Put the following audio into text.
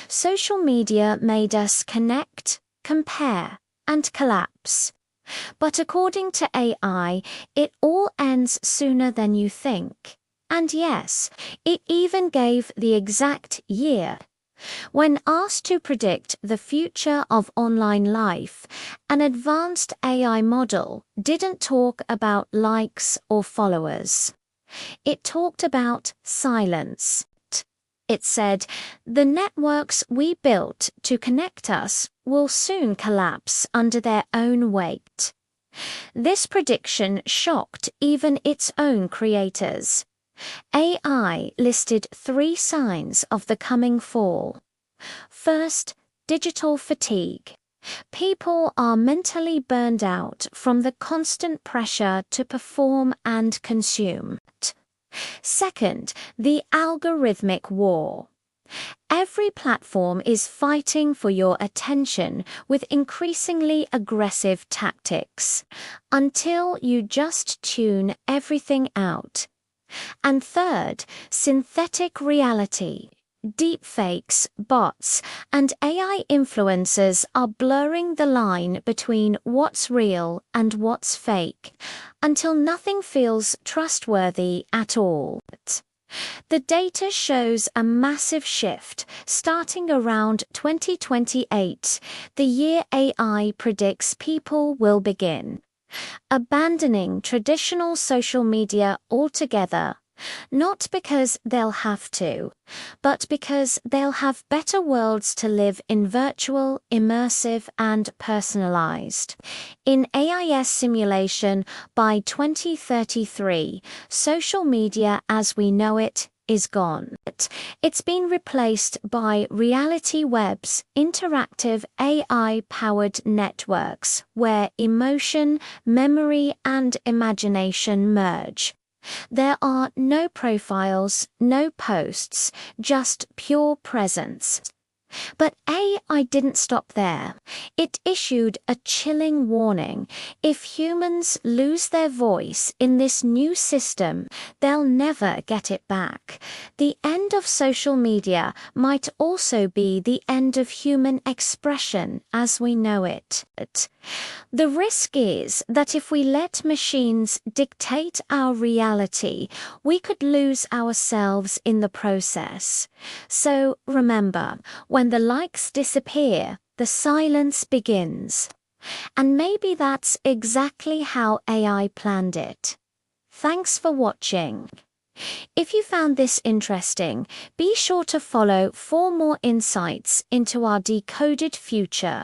Social media made us connect, compare, and collapse. But according to AI, it all ends sooner than you think. And yes, it even gave the exact year. When asked to predict the future of online life, an advanced AI model didn't talk about likes or followers. It talked about silence. It said, "The networks we built to connect us will soon collapse under their own weight." This prediction shocked even its own creators. AI listed 3 signs of the coming fall. First, digital fatigue. People are mentally burned out from the constant pressure to perform and consume. Second, the algorithmic war. Every platform is fighting for your attention with increasingly aggressive tactics, until you just tune everything out. And third, synthetic reality. Deepfakes, bots, and AI influencers are blurring the line between what's real and what's fake, until nothing feels trustworthy at all. The data shows a massive shift starting around 2028, the year AI predicts people will begin abandoning traditional social media altogether. Not because they'll have to, but because they'll have better worlds to live in: virtual, immersive, and personalized. In AIS simulation, by 2033, social media as we know it is gone. It's been replaced by reality webs, interactive AI-powered networks where emotion, memory, and imagination merge. There are no profiles, no posts, just pure presence. But AI didn't stop there. It issued a chilling warning. If humans lose their voice in this new system, they'll never get it back. The end of social media might also be the end of human expression as we know it. The risk is that if we let machines dictate our reality, we could lose ourselves in the process. So remember, when the likes disappear, the silence begins. And maybe that's exactly how AI planned it. Thanks for watching. If you found this interesting, be sure to follow for more insights into our decoded future.